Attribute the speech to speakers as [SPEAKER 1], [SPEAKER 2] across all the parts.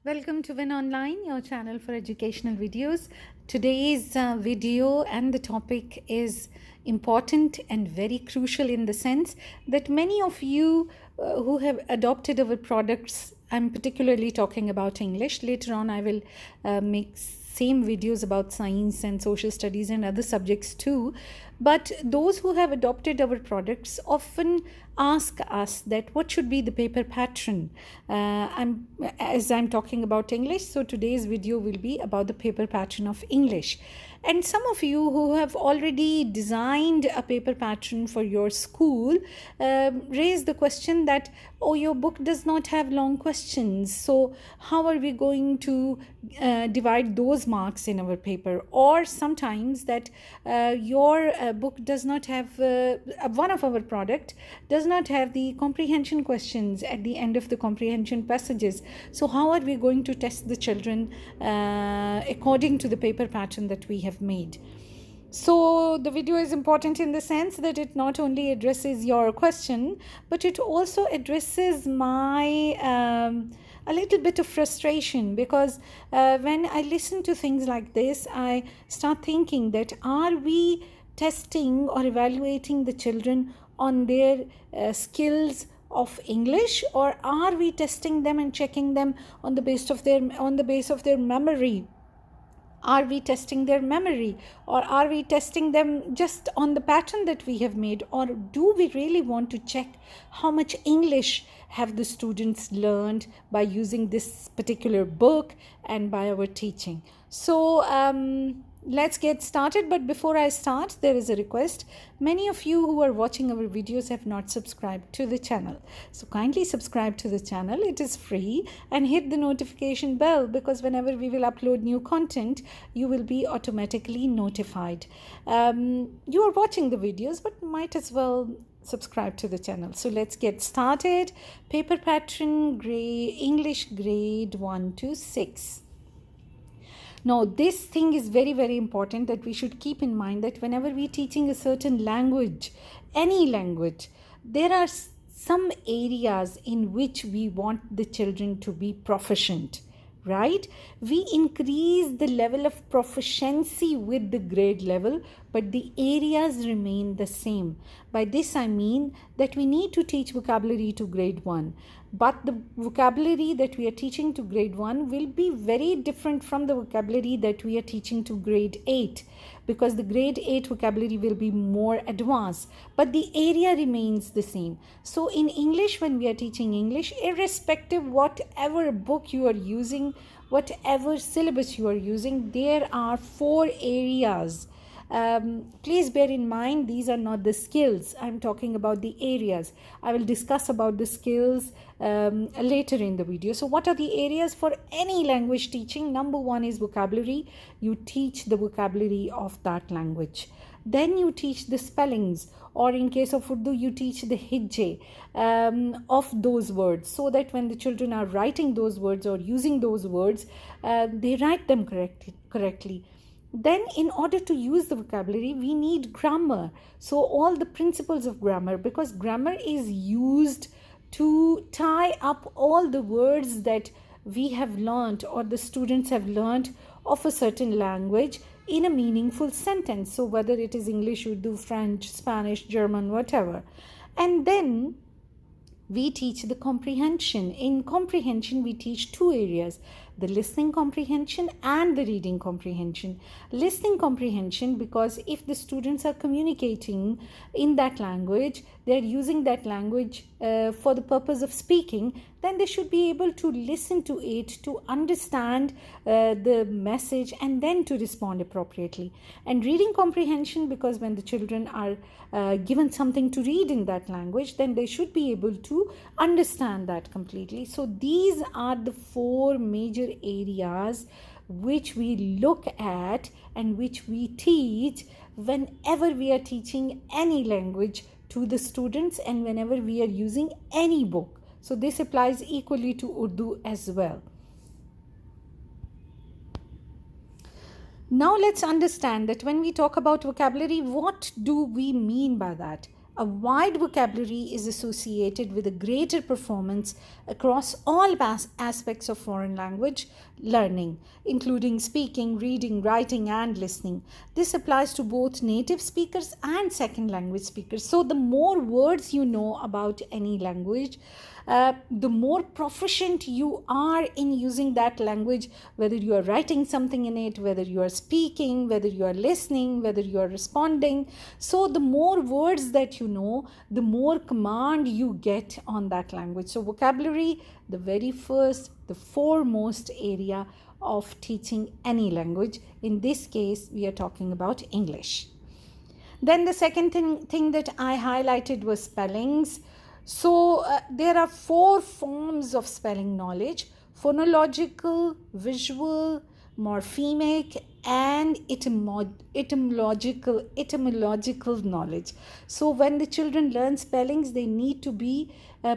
[SPEAKER 1] Welcome to Win Online, your channel for educational videos. Today's video and the topic is important and very crucial in the sense that many of you who have adopted our products, I'm particularly talking about English. Later on, I will make same videos about science and social studies and other subjects too. But those who have adopted our products often ask us that what should be the paper pattern. As I'm talking about English, so today's video will be about the paper pattern of English. And some of you who have already designed a paper pattern for your school raise the question that, oh, your book does not have long questions. So how are we going to divide those marks in our paper? Or sometimes that your book does not have, one of our product does not have the comprehension questions at the end of the comprehension passages. So how are we going to test the children according to the paper pattern that we have made? So the video is important in the sense that it not only addresses your question, but it also addresses my a little bit of frustration, because when I listen to things like this, I start thinking that are we testing or evaluating the children on their skills of English, or are we testing them and checking them on the base of their memory? Are we testing their memory, or are we testing them just on the pattern that we have made, or do we really want to check how much English have the students learned by using this particular book and by our teaching? So let's get started. But before I start, there is a request. Many of you who are watching our videos have not subscribed to the channel, so kindly subscribe to the channel. It is free, and hit the notification bell, because whenever we will upload new content, you will be automatically notified. You are watching the videos, but might as well subscribe to the channel. So let's get started. Paper pattern, English grade 1 to 6. Now, this thing is very, very important, that we should keep in mind that whenever we're teaching a certain language, any language, there are some areas in which we want the children to be proficient, right? We increase the level of proficiency with the grade level, but the areas remain the same. By this I mean that we need to teach vocabulary to grade 1, but the vocabulary that we are teaching to grade 1 will be very different from the vocabulary that we are teaching to grade 8, because the grade 8 vocabulary will be more advanced, but the area remains the same. So in English, when we are teaching English, irrespective whatever book you are using, whatever syllabus you are using, there are 4 areas. Please bear in mind, these are not the skills. I'm talking about the areas. I will discuss about the skills later in the video. So what are the areas for any language teaching? Number 1 is vocabulary. You teach the vocabulary of that language. Then you teach the spellings, or in case of Urdu, you teach the hijje of those words, so that when the children are writing those words or using those words, they write them correctly. Then in order to use the vocabulary, we need grammar. So all the principles of grammar, because grammar is used to tie up all the words that we have learned or the students have learned of a certain language in a meaningful sentence. So whether it is English, Urdu, French, Spanish, German, whatever. And then we teach the comprehension. In comprehension, we teach 2 areas: the listening comprehension and the reading comprehension. Listening comprehension, because if the students are communicating in that language, they're using that language for the purpose of speaking, then they should be able to listen to it, to understand the message, and then to respond appropriately. And reading comprehension, because when the children are given something to read in that language, then they should be able to understand that completely. So these are the 4 major areas which we look at and which we teach whenever we are teaching any language to the students and whenever we are using any book. So this applies equally to Urdu as well. Now let's understand that when we talk about vocabulary, what do we mean by that? A wide vocabulary is associated with a greater performance across all aspects of foreign language learning, including speaking, reading, writing, and listening. This applies to both native speakers and second language speakers. So, the more words you know about any language, the more proficient you are in using that language, whether you are writing something in it, whether you are speaking, whether you are listening, whether you are responding. So the more words that you know, the more command you get on that language. So vocabulary, the very first, the foremost area of teaching any language. In this case, we are talking about English. Then the second thing that I highlighted was spellings. So there are 4 forms of spelling knowledge: phonological, visual, morphemic, and etymological knowledge. So when the children learn spellings, they need to be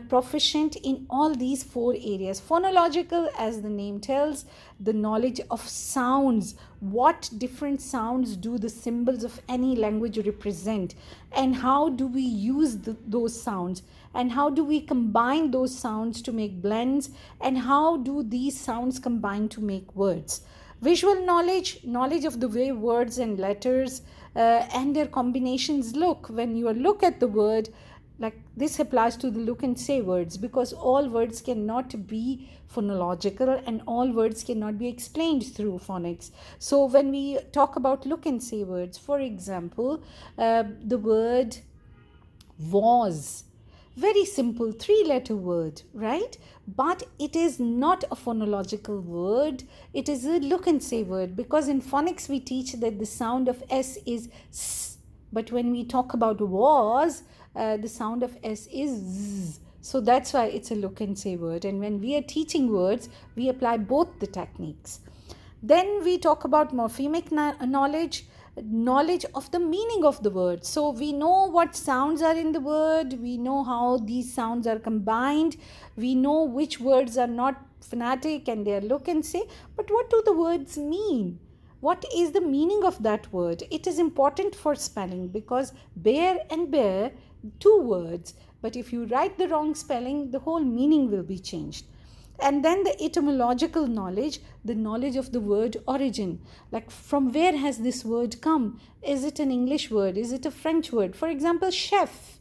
[SPEAKER 1] proficient in all these 4 areas. Phonological, as the name tells, the knowledge of sounds. What different sounds do the symbols of any language represent, and how do we use those sounds, and how do we combine those sounds to make blends, and how do these sounds combine to make words. Visual knowledge, knowledge of the way words and letters and their combinations look. When you look at the word, like this applies to the look and say words, because all words cannot be phonological and all words cannot be explained through phonics. So when we talk about look and say words, for example, the word was, very simple 3-letter word, right? But it is not a phonological word, it is a look and say word, because in phonics we teach that the sound of S is S, but when we talk about was, the sound of S is Z. So that's why it's a look and say word. And when we are teaching words, we apply both the techniques. Then we talk about morphemic knowledge of the meaning of the word. So we know what sounds are in the word, we know how these sounds are combined, we know which words are not phonetic and they are look and say, but what do the words mean? What is the meaning of that word? It is important for spelling, because bear and bear, 2 words, but if you write the wrong spelling, the whole meaning will be changed. And then the etymological knowledge, the knowledge of the word origin, like from where has this word come? Is it an English word? Is it a French word? For example, chef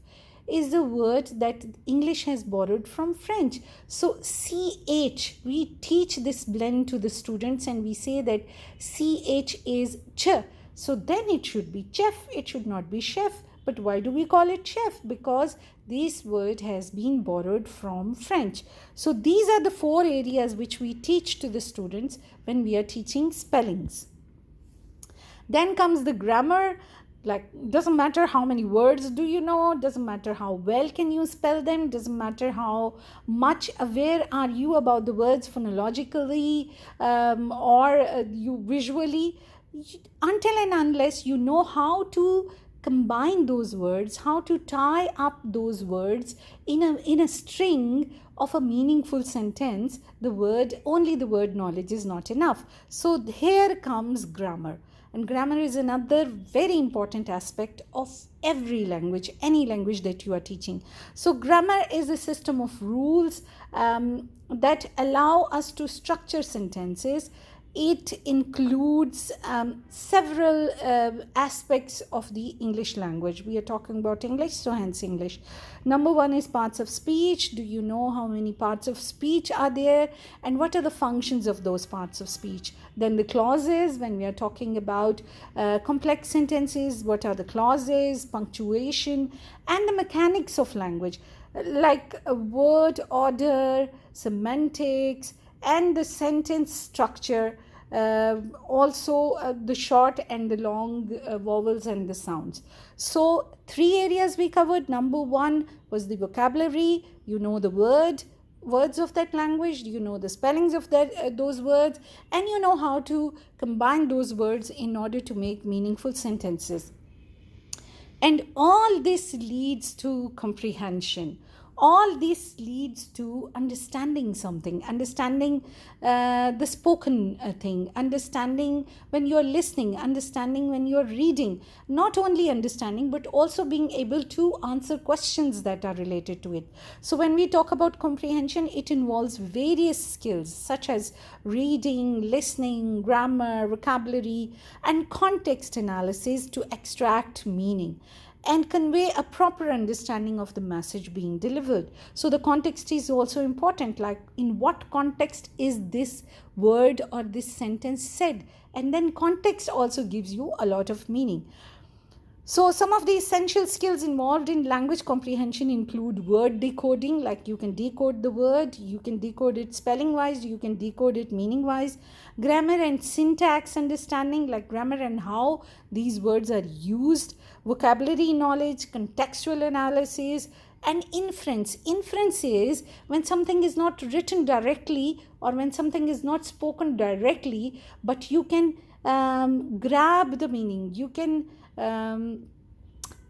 [SPEAKER 1] is a word that English has borrowed from French. So CH, we teach this blend to the students and we say that CH is ch. So then it should be chef, it should not be chef. But why do we call it chef? Because this word has been borrowed from French. So these are the 4 areas which we teach to the students when we are teaching spellings. Then comes the grammar. Like, doesn't matter how many words do you know, doesn't matter how well can you spell them, doesn't matter how much aware are you about the words phonologically or you visually, until and unless you know how to combine those words, how to tie up those words in a string of a meaningful sentence, the word knowledge is not enough. So here comes grammar. And grammar is another very important aspect of every language, any language that you are teaching. So grammar is a system of rules that allow us to structure sentences. It includes several aspects of the English language. We are talking about English, so hence English. Number 1 is parts of speech. Do you know how many parts of speech are there and what are the functions of those parts of speech? Then the clauses, when we are talking about complex sentences, what are the clauses, punctuation, and the mechanics of language, like word order, semantics, and the sentence structure, also the short and the long vowels and the sounds. So 3 areas we covered. Number 1 was the vocabulary. You know the words of that language, you know the spellings of those words, and you know how to combine those words in order to make meaningful sentences. And all this leads to comprehension. All this leads to understanding something, understanding the spoken thing, understanding when you're listening, understanding when you're reading, not only understanding but also being able to answer questions that are related to it. So when we talk about comprehension, it involves various skills such as reading, listening, grammar, vocabulary, and context analysis to extract meaning and convey a proper understanding of the message being delivered. So the context is also important, like in what context is this word or this sentence said, and then context also gives you a lot of meaning. So some of the essential skills involved in language comprehension include word decoding, like you can decode the word, you can decode it spelling wise, you can decode it meaning wise. Grammar and syntax understanding, like grammar and how these words are used. Vocabulary knowledge, contextual analysis, and inference. Inference is when something is not written directly or when something is not spoken directly, but you can grab the meaning, you can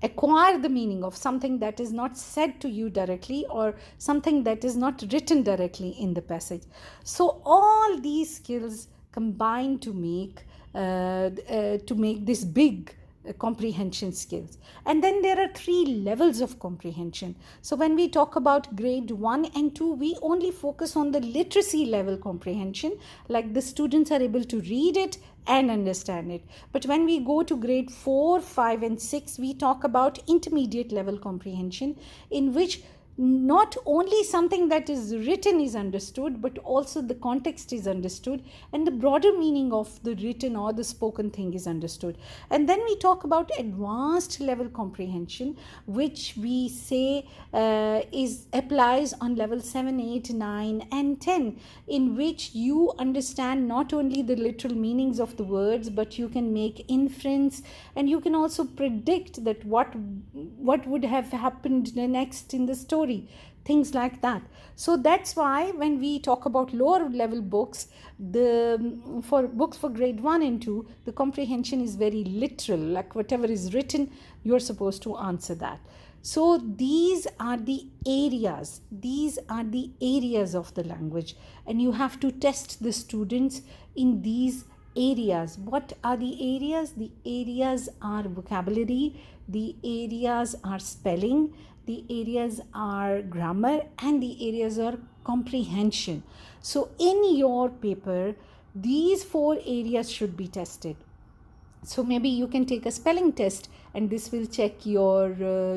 [SPEAKER 1] acquire the meaning of something that is not said to you directly or something that is not written directly in the passage. So all these skills combine to make this big comprehension skills. And then there are 3 levels of comprehension. So when we talk about grade 1 and 2, we only focus on the literacy level comprehension, like the students are able to read it and understand it. But when we go to grade 4, 5 and 6, we talk about intermediate level comprehension, in which not only something that is written is understood, but also the context is understood and the broader meaning of the written or the spoken thing is understood. And then we talk about advanced level comprehension, which we say applies on level 7, 8, 9 and 10, in which you understand not only the literal meanings of the words, but you can make inference and you can also predict that what would have happened next in the story, things like that. So that's why when we talk about lower level books, for books for grade 1 and 2, the comprehension is very literal, like whatever is written, you're supposed to answer that. So these are the areas of the language, and you have to test the students in these areas. What are the areas? The areas are vocabulary, the areas are spelling, the areas are grammar, and the areas are comprehension. So in your paper, these 4 areas should be tested. So maybe you can take a spelling test and this will check your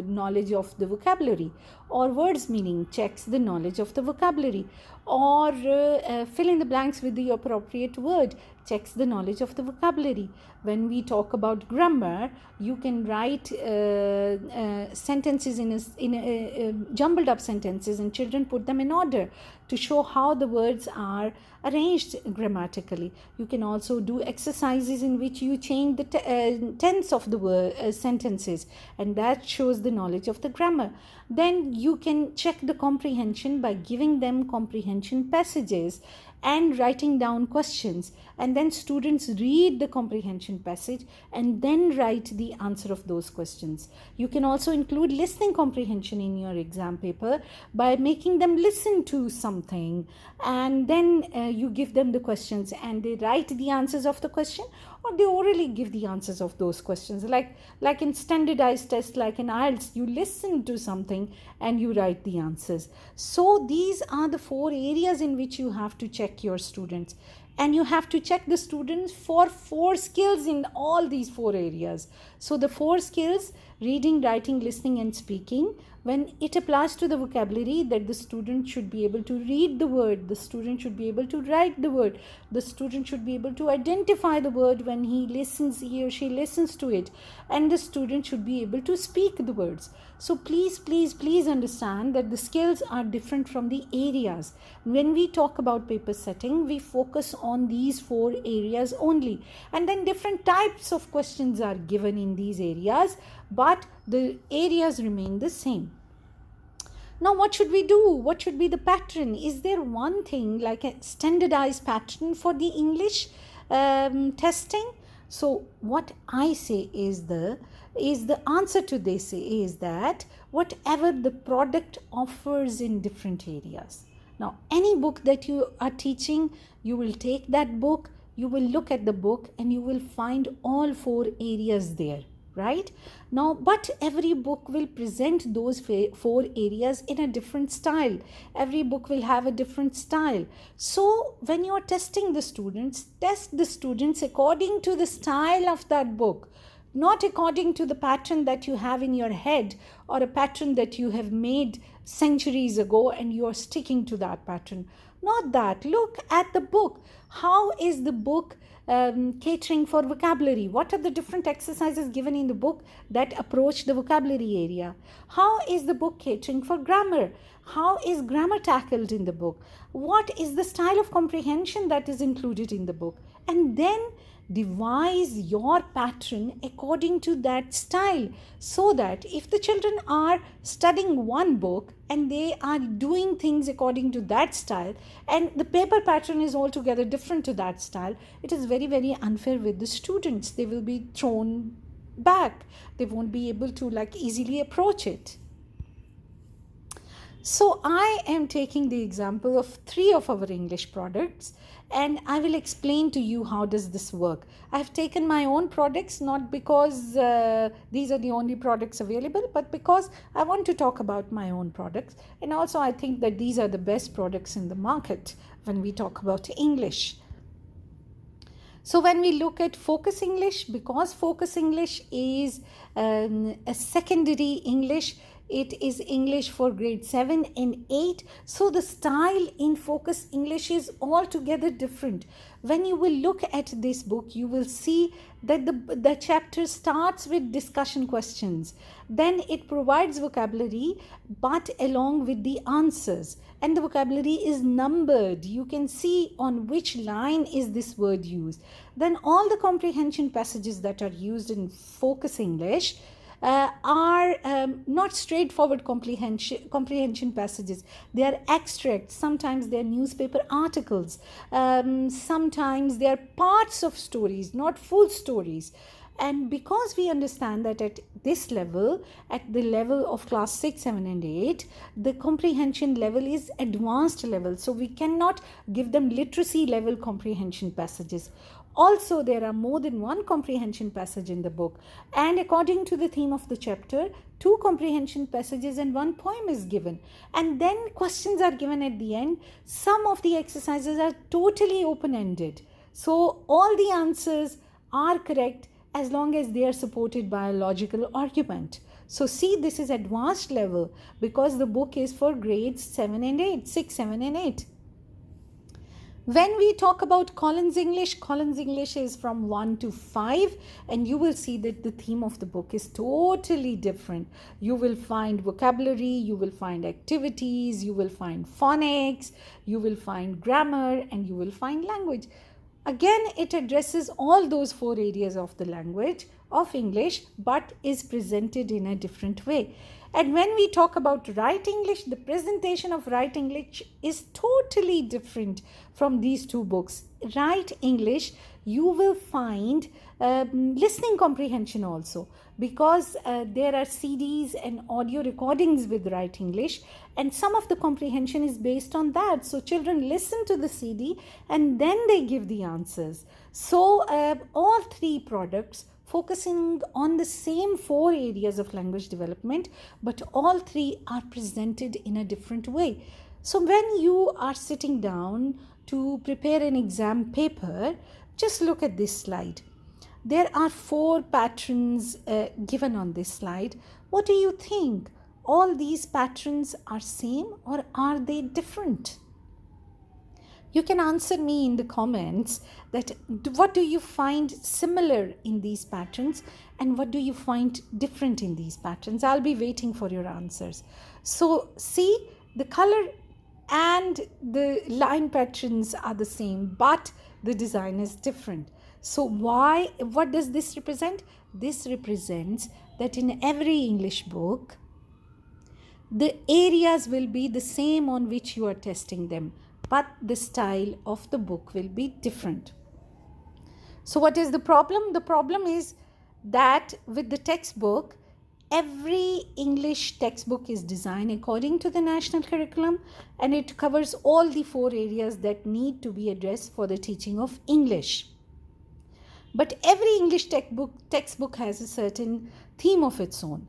[SPEAKER 1] knowledge of the vocabulary, or words meaning checks the knowledge of the vocabulary, or fill in the blanks with the appropriate word checks the knowledge of the vocabulary. When we talk about grammar, you can write sentences in jumbled up sentences, and children put them in order to show how the words are arranged grammatically. You can also do exercises in which you change the tense of the sentences, and that shows the knowledge of the grammar. Then you can check the comprehension by giving them comprehension passages and writing down questions, and then students read the comprehension passage and then write the answer of those questions. You can also include listening comprehension in your exam paper by making them listen to something, and then you give them the questions and they write the answers of the question, or they orally give the answers of those questions, like in standardized tests like in IELTS, you listen to something and you write the answers. So these are the 4 areas in which you have to check your students, and you have to check the students for 4 skills in all these 4 areas. So the 4 skills: reading, writing, listening and speaking. When it applies to the vocabulary, that the student should be able to read the word, the student should be able to write the word, the student should be able to identify the word when he or she listens to it, and the student should be able to speak the words. So please understand that the skills are different from the areas. When we talk about paper setting, we focus on these 4 areas only, and then different types of questions are given in these areas, but the areas remain the same. Now, what should we do? What should be the pattern? Is there one thing like a standardized pattern for the English testing? So what I say is the answer to this is that whatever the product offers in different areas. Now, any book that you are teaching, you will take that book, you will look at the book, and you will find all four areas there, right? Now, but every book will present those four areas in a different style. Every book will have a different style. So when you are testing the students, test the students according to the style of that book, not according to the pattern that you have in your head or a pattern that you have made centuries ago and you are sticking to that pattern. Not that. Look at the book. How is the book catering for vocabulary? What are the different exercises given in the book that approach the vocabulary area? How is the book catering for grammar? How is grammar tackled in the book? What is the style of comprehension that is included in the book? And then devise your pattern according to that style, so that if the children are studying one book and they are doing things according to that style and the paper pattern is altogether different to that style, it is very, very unfair with the students. They will be thrown back. They won't be able to easily approach it. So I am taking the example of 3 of our English products, and I will explain to you how does this work. I have taken my own products not because these are the only products available, but because I want to talk about my own products, and also I think that these are the best products in the market when we talk about English. So when we look at Focus English, because Focus English is a secondary English, it is English for grade 7 and 8. So the style in Focus English is altogether different. When you will look at this book, you will see that the chapter starts with discussion questions. Then it provides vocabulary, but along with the answers. And the vocabulary is numbered. You can see on which line is this word used. Then all the comprehension passages that are used in Focus English are not straightforward comprehension passages. They are extracts. Sometimes they are newspaper articles. Sometimes they are parts of stories, not full stories. And because we understand that at this level, at the level of class 6, 7 and 8, the comprehension level is advanced level. So we cannot give them literacy level comprehension passages. Also, there are more than one comprehension passage in the book. And according to the theme of the chapter, 2 comprehension passages and 1 poem is given. And then questions are given at the end. Some of the exercises are totally open-ended. So all the answers are correct as long as they are supported by a logical argument. So see, this is advanced level because the book is for grades 7 and 8, 6, 7 and 8. When we talk about Collins English is from 1 to 5, and you will see that the theme of the book is totally different. You will find vocabulary, you will find activities, you will find phonics, you will find grammar, and you will find language. Again, it addresses all those 4 areas of the language of English, but is presented in a different way. And when we talk about Right English, the presentation of Right English is totally different from these 2 books. Right English, you will find listening comprehension also, because there are CDs and audio recordings with Right English, and some of the comprehension is based on that. So children listen to the CD and then they give the answers. So all 3 products focusing on the same 4 areas of language development, but all 3 are presented in a different way. So when you are sitting down to prepare an exam paper, just look at this slide. There are 4 patterns given on this slide. What do you think? All these patterns are same or are they different? You can answer me in the comments that what do you find similar in these patterns and what do you find different in these patterns. I'll be waiting for your answers. So see, the color and the line patterns are the same, but the design is different. So what does this represent? This represents that in every English book, the areas will be the same on which you are testing them, but the style of the book will be different. So what is the problem? The problem is that with the textbook, every English textbook is designed according to the national curriculum, and it covers all the 4 areas that need to be addressed for the teaching of English. But every English textbook has a certain theme of its own.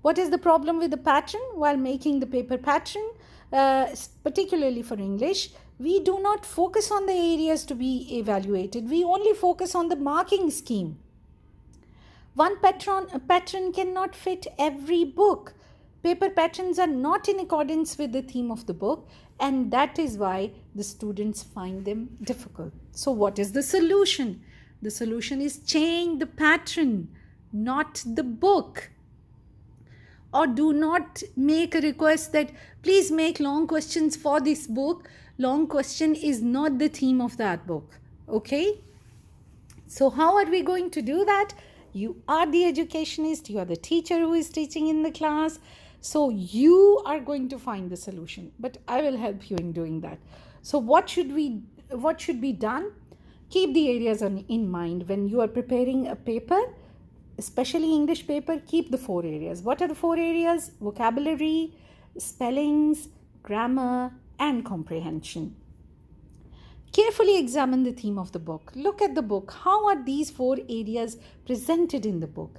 [SPEAKER 1] What is the problem with the pattern? While making the paper pattern, particularly for English, we do not focus on the areas to be evaluated. We only focus on the marking scheme. One pattern cannot fit every book. Paper patterns are not in accordance with the theme of the book, and that is why the students find them difficult. So what is the solution? The solution is change the pattern, not the book. Or do not make a request that please make long questions for this book. Long question is not the theme of that book. Okay? So how are we going to do that? You are the educationist, you are the teacher who is teaching in the class. So you are going to find the solution, but I will help you in doing that. So what should be done? Keep the areas in mind when you are preparing a paper, especially English paper. Keep the 4 areas. What are the 4 areas? Vocabulary, spellings, grammar, and comprehension. Carefully examine the theme of the book. Look at the book. How are these 4 areas presented in the book?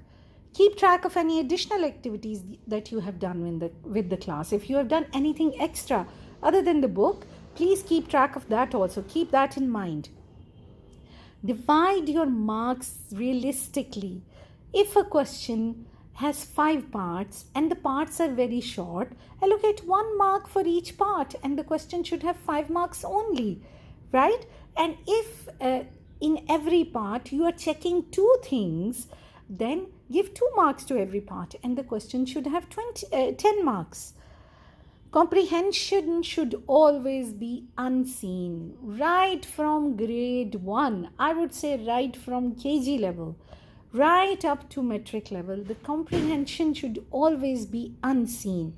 [SPEAKER 1] Keep track of any additional activities that you have done with the class. If you have done anything extra other than the book, please keep track of that also. Keep that in mind. Divide your marks realistically. If a question has 5 parts and the parts are very short, allocate 1 mark for each part, and the question should have 5 marks only, right? And if in every part you are checking 2 things, then give 2 marks to every part, and the question should have 10 marks. Comprehension should always be unseen. Right from grade 1, I would say right from KG level, right up to metric level, the comprehension should always be unseen.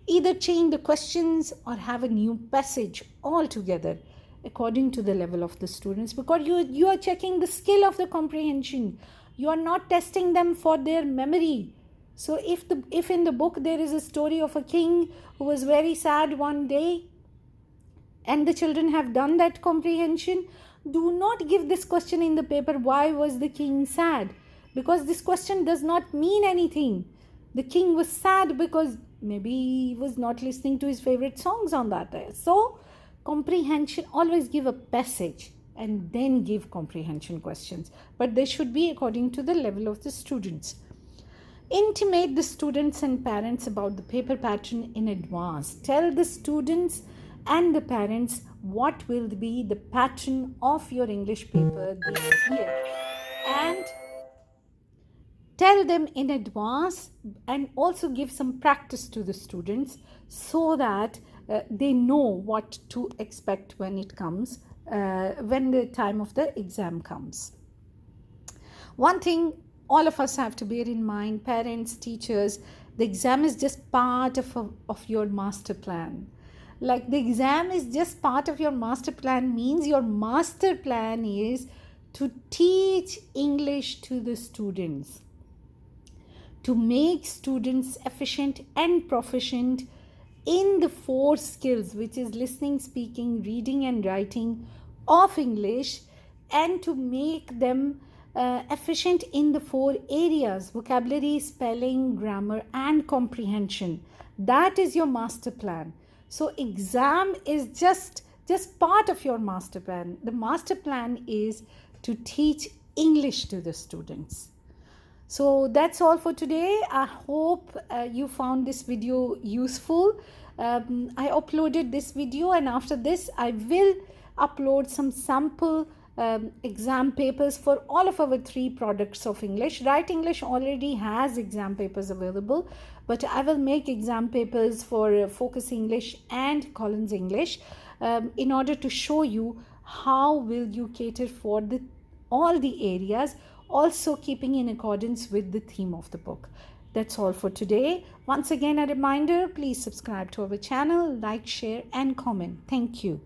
[SPEAKER 1] Either change the questions or have a new passage altogether according to the level of the students, because you are checking the skill of the comprehension. You are not testing them for their memory. So if in the book there is a story of a king who was very sad one day, and the children have done that comprehension, do not give this question in the paper, why was the king sad? Because this question does not mean anything. The king was sad because maybe he was not listening to his favorite songs on that day. So comprehension, always give a passage and then give comprehension questions, but they should be according to the level of the students. Intimate the students and parents about the paper pattern in advance. Tell the students and the parents what will be the pattern of your English paper this year, and tell them in advance, and also give some practice to the students so that they know what to expect when it comes, when the time of the exam comes. One thing all of us have to bear in mind, parents, teachers, the exam is just part of your master plan. Like the exam is just part of your master plan means your master plan is to teach English to the students, to make students efficient and proficient in the 4 skills, which is listening, speaking, reading and writing of English, and to make them efficient in the 4 areas: vocabulary, spelling, grammar and comprehension. That is your master plan. So exam is just part of your master plan. The master plan is to teach English to the students. So that's all for today. I hope you found this video useful. I uploaded this video, and after this I will upload some sample exam papers for all of our 3 products of English. Write English already has exam papers available, but I will make exam papers for Focus English and Collins English in order to show you how will you cater for all the areas, also keeping in accordance with the theme of the book. That's all for today. Once again, a reminder, please subscribe to our channel, like, share and comment. Thank you.